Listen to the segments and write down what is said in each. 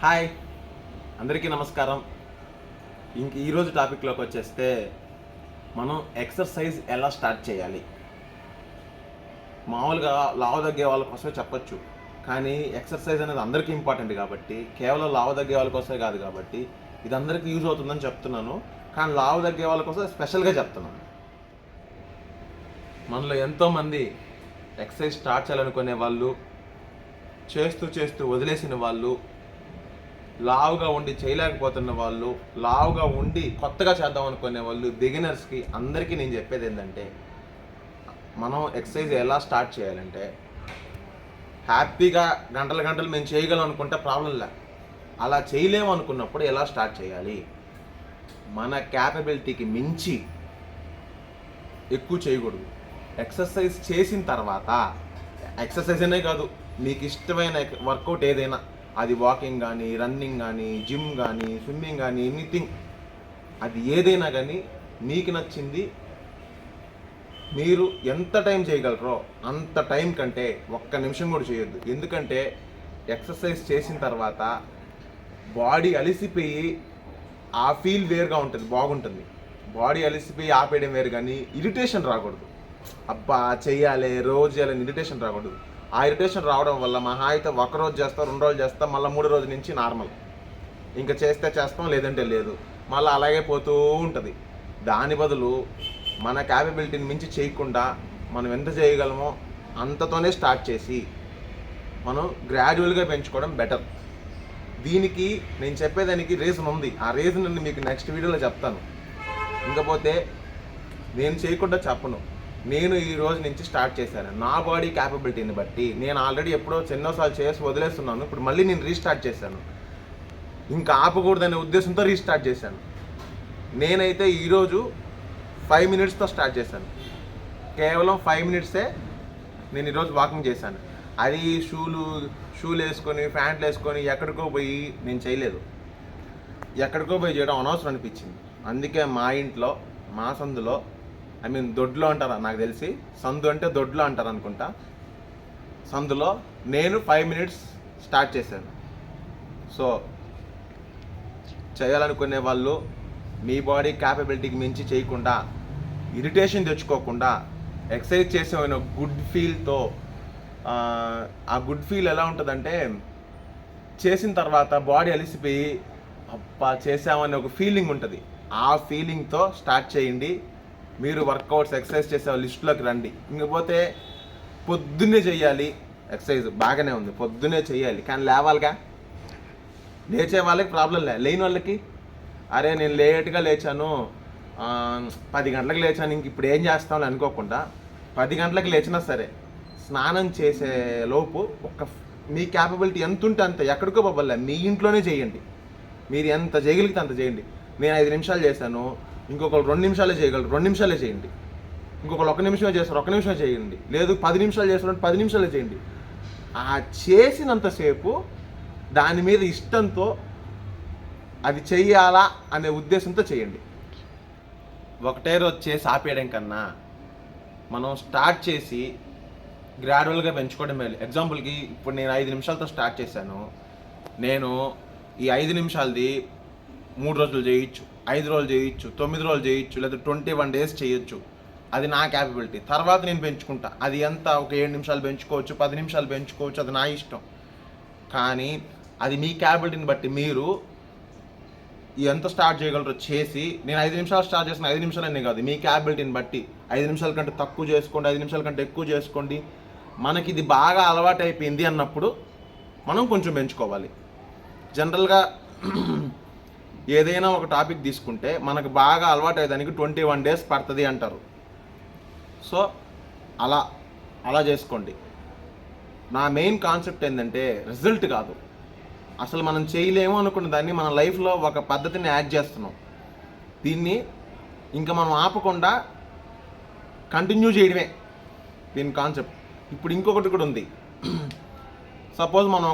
Hi, అందరికీ నమస్కారం. ఈరోజు టాపిక్లోకి వచ్చేస్తే మనం ఎక్సర్సైజ్ ఎలా స్టార్ట్ చేయాలి. మామూలుగా లావు తగ్గే వాళ్ళ కోసమే చెప్పొచ్చు, కానీ ఎక్సర్సైజ్ అనేది అందరికీ ఇంపార్టెంట్ కాబట్టి, కేవలం లావు తగ్గే వాళ్ళ కోసమే కాదు కాబట్టి ఇది అందరికీ యూజ్ అవుతుందని చెప్తున్నాను. కానీ లావు తగ్గే వాళ్ళ కోసం స్పెషల్గా చెప్తున్నాను. మనలో ఎంతోమంది ఎక్సర్సైజ్ స్టార్ట్ చేయాలనుకునే వాళ్ళు, చేస్తూ చేస్తూ వదిలేసిన వాళ్ళు, లావుగా ఉండి చేయలేకపోతున్న వాళ్ళు, లావుగా ఉండి కొత్తగా చేద్దాం అనుకునే వాళ్ళు, బిగినర్స్కి అందరికీ నేను చెప్పేది ఏంటంటే, మనం ఎక్సర్సైజ్ ఎలా స్టార్ట్ చేయాలంటే, హ్యాపీగా గంటలు గంటలు మేము చేయగలం అనుకుంటే ప్రాబ్లం లే. అలా చేయలేము అనుకున్నప్పుడు ఎలా స్టార్ట్ చేయాలి, మన క్యాపబిలిటీకి మించి ఎక్కువ చేయకూడదు. ఎక్సర్సైజ్ చేసిన తర్వాత, ఎక్సర్సైజ్ అనే కాదు, మీకు ఇష్టమైన వర్కౌట్ ఏదైనా, అది వాకింగ్ కానీ, రన్నింగ్ కానీ, జిమ్ కానీ, స్విమ్మింగ్ కానీ, ఎనీథింగ్, అది ఏదైనా కానీ మీకు నచ్చింది మీరు ఎంత టైం చేయగలరో అంత టైం కంటే ఒక్క నిమిషం కూడా చేయొద్దు. ఎందుకంటే ఎక్సర్సైజ్ చేసిన తర్వాత బాడీ అలిసిపోయి ఆ ఫీల్ వేరుగా ఉంటుంది, బాగుంటుంది. బాడీ అలిసిపోయి ఆపేయడం వేరు, కానీ ఇరిటేషన్ రాకూడదు. అబ్బా చెయ్యాలి, రోజు చేయాలని ఇరిటేషన్ రాకూడదు. ఆ ఇరిటేషన్ రావడం వల్ల మహా అయితే ఒకరోజు చేస్తాం, 2 రోజులు చేస్తాం, మళ్ళీ 3 రోజు నుంచి నార్మల్, ఇంకా చేస్తే చేస్తాం, లేదంటే లేదు, మళ్ళీ అలాగే పోతూ ఉంటుంది. దాని బదులు మన క్యాపబిలిటీని మించి చేయకుండా మనం ఎంత చేయగలమో అంతతోనే స్టార్ట్ చేసి మనం గ్రాడ్యువల్గా పెంచుకోవడం బెటర్. దీనికి నేను చెప్పేదానికి రీజన్ ఉంది. ఆ రీజన్ మీకు నెక్స్ట్ వీడియోలో చెప్తాను. ఇంకపోతే నేను చేయకుండా చెప్పను. నేను ఈ రోజు నుంచి స్టార్ట్ చేశాను. నా బాడీ క్యాపబిలిటీని బట్టి నేను ఆల్రెడీ ఎప్పుడో ఎన్నోసార్లు చేసి వదిలేస్తున్నాను. ఇప్పుడు మళ్ళీ నేను రీస్టార్ట్ చేశాను. ఇంకా ఆపకూడదనే ఉద్దేశంతో రీస్టార్ట్ చేశాను. నేనైతే ఈరోజు 5 మినిట్స్తో స్టార్ట్ చేశాను. కేవలం 5 మినిట్సే నేను ఈరోజు వాకింగ్ చేశాను. అది షూలు వేసుకొని, ప్యాంట్లు వేసుకొని ఎక్కడికో పోయి నేను చేయలేదు. ఎక్కడికో పోయి చేయడం అనవసరం అనిపించింది. అందుకే మా ఇంట్లో, మా సందులో, దొడ్లో అంటారా నాకు తెలిసి, సందు అంటే దొడ్లో అంటారు అనుకుంటా, సందులో నేను 5 మినిట్స్ స్టార్ట్ చేశాను. సో చేయాలనుకునే వాళ్ళు మీ బాడీ క్యాపబిలిటీకి మించి చేయకుండా, ఇరిటేషన్ తెచ్చుకోకుండా, ఎక్సర్సైజ్ చేసే గుడ్ ఫీల్తో, ఆ గుడ్ ఫీల్ ఎలా ఉంటుందంటే, చేసిన తర్వాత బాడీ అలిసిపోయి అబ్బా చేసామని ఒక ఫీలింగ్ ఉంటుంది. ఆ ఫీలింగ్తో స్టార్ట్ చేయండి. మీరు వర్కౌట్స్, ఎక్సర్సైజ్ చేసే లిస్టులోకి రండి. ఇంకపోతే పొద్దున్నే చేయాలి ఎక్సర్సైజ్, బాగానే ఉంది, పొద్దున్నే చేయాలి, కానీ లేవాలిగా. లేచే వాళ్ళకి ప్రాబ్లం లేని వాళ్ళకి, అరే నేను లేట్గా లేచాను, 10 గంటలకు లేచాను, ఇంక ఇప్పుడు ఏం చేస్తామని అనుకోకుండా 10 గంటలకు లేచినా సరే స్నానం చేసే లోపు మీ క్యాపబిలిటీ ఎంత ఉంటే అంత, ఎక్కడికో పోవలే, మీ ఇంట్లోనే చేయండి. మీరు ఎంత చేయగలిగితే అంత చేయండి. నేను 5 నిమిషాలు చేశాను, ఇంకొకరు 2 నిమిషాలే చేయగలరు, 2 నిమిషాలే చేయండి. ఇంకొకరు 1 నిమిషమే చేస్తారు, 1 నిమిషమే చేయండి. లేదు 10 నిమిషాలు చేస్తారంటే 10 నిమిషాలే చేయండి. ఆ చేసినంతసేపు దాని మీద ఇష్టంతో, అది చెయ్యాలా అనే ఉద్దేశంతో చేయండి. ఒకటే రోజు చేసి ఆపేయడం కన్నా మనం స్టార్ట్ చేసి గ్రాడ్యువల్గా పెంచుకోవడం మేలు. ఎగ్జాంపుల్కి ఇప్పుడు నేను 5 నిమిషాలతో స్టార్ట్ చేశాను. నేను ఈ 5 నిమిషాలది 3 రోజులు చేయొచ్చు, 5 రోజులు చేయొచ్చు, 9 రోజులు చేయొచ్చు, లేదా 21 డేస్ చేయొచ్చు. అది నా క్యాపబిలిటీ. తర్వాత నేను పెంచుకుంటా. అది ఎంత, ఒక 7 నిమిషాలు పెంచుకోవచ్చు, 10 నిమిషాలు పెంచుకోవచ్చు, అది నా ఇష్టం. కానీ అది మీ క్యాపబిలిటీని బట్టి మీరు ఎంత స్టార్ట్ చేయగలరో చేసి, నేను 5 నిమిషాలు స్టార్ట్ చేసిన 5 నిమిషాలనే కాదు, మీ క్యాపబిలిటీని బట్టి 5 నిమిషాల కంటే తక్కువ చేసుకోండి, 5 నిమిషాల కంటే ఎక్కువ చేసుకోండి. మనకి ఇది బాగా అలవాటు అయిపోయింది అన్నప్పుడు మనం కొంచెం పెంచుకోవాలి. జనరల్గా ఏదైనా ఒక టాపిక్ తీసుకుంటే మనకు బాగా అలవాటు అయ్యేదానికి 21 డేస్ పడుతుంది అంటారు. సో అలా చేసుకోండి. నా మెయిన్ కాన్సెప్ట్ ఏంటంటే, రిజల్ట్ కాదు, అసలు మనం చేయలేము అనుకున్న దాన్ని మన లైఫ్లో ఒక పద్ధతిని యాడ్ చేస్తున్నాం. దీన్ని ఇంకా మనం ఆపకుండా కంటిన్యూ చేయడమే దీని కాన్సెప్ట్. ఇప్పుడు ఇంకొకటి కూడా ఉంది. సపోజ్ మనం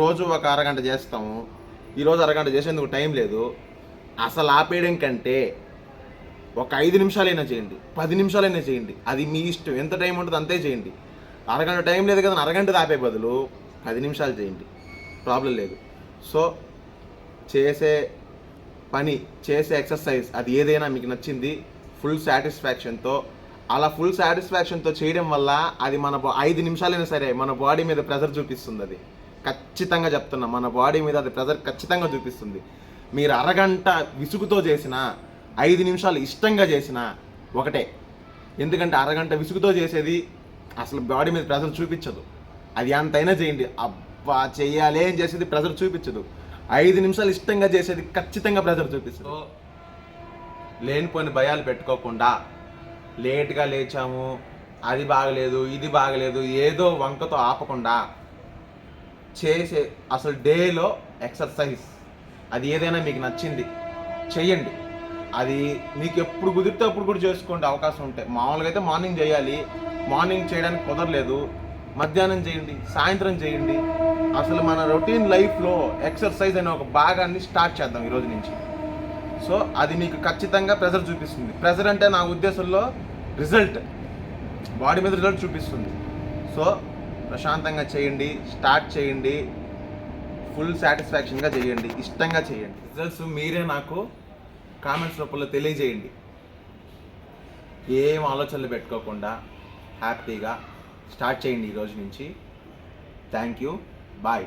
రోజు ఒక అరగంట చేస్తాము. ఈరోజు అరగంట చేసేందుకు టైం లేదు. అసలు ఆపేయడం కంటే ఒక 5 నిమిషాలైనా చేయండి, 10 నిమిషాలైనా చేయండి, అది మీ ఇష్టం. ఎంత టైం ఉంటుందో అంతే చేయండి. అరగంట టైం లేదు కదా, అరగంట ఆపే బదులు 10 నిమిషాలు చేయండి, ప్రాబ్లం లేదు. సో చేసే పని, చేసే ఎక్సర్సైజ్ అది ఏదైనా మీకు నచ్చింది ఫుల్ సాటిస్ఫాక్షన్తో, అలా ఫుల్ సాటిస్ఫాక్షన్తో చేయడం వల్ల అది మన 5 నిమిషాలైనా సరే మన బాడీ మీద ప్రెజర్ చూపిస్తుంది. అది ఖచ్చితంగా చెప్తున్నా, మన బాడీ మీద అది ప్రెజర్ ఖచ్చితంగా చూపిస్తుంది. మీరు అరగంట విసుగుతో చేసినా 5 నిమిషాలు ఇష్టంగా చేసినా ఒకటే. ఎందుకంటే అరగంట విసుగుతో చేసేది అసలు బాడీ మీద ప్రెజర్ చూపించదు. అది ఎంతైనా చేయండి, అబ్బా చెయ్యాలి అని చేసేది ప్రెజర్ చూపించదు. 5 నిమిషాలు ఇష్టంగా చేసేది ఖచ్చితంగా ప్రెజర్ చూపిస్తుంది. సో లేనిపోని భయాలు పెట్టుకోకుండా, లేట్గా లేచాము, అది బాగలేదు, ఇది బాగలేదు, ఏదో వంకతో ఆపకుండా చేసే అసలు డేలో ఎక్సర్సైజ్ అది ఏదైనా మీకు నచ్చింది చెయ్యండి. అది మీకు ఎప్పుడు కుదిరితే అప్పుడు కూడా చేసుకోండి అవకాశం ఉంటే. మామూలుగా అయితే మార్నింగ్ చేయాలి, మార్నింగ్ చేయడానికి కుదరలేదు, మధ్యాహ్నం చేయండి, సాయంత్రం చేయండి. అసలు మన రొటీన్ లైఫ్లో ఎక్సర్సైజ్ అనే ఒక భాగాన్ని స్టార్ట్ చేద్దాం ఈరోజు నుంచి. సో అది మీకు ఖచ్చితంగా ప్రెజర్ చూపిస్తుంది. ప్రెజర్ అంటే నా ఉద్దేశంలో రిజల్ట్, బాడీ మీద రిజల్ట్ చూపిస్తుంది. సో ప్రశాంతంగా చేయండి, స్టార్ట్ చేయండి, ఫుల్ సాటిస్ఫాక్షన్గా చేయండి, ఇష్టంగా చేయండి. రిజల్ట్స్ మీరే నాకు కామెంట్స్ రూపంలో తెలియజేయండి. ఏం ఆలోచనలు పెట్టుకోకుండా హ్యాపీగా స్టార్ట్ చేయండి ఈరోజు నుంచి. Thank you, bye.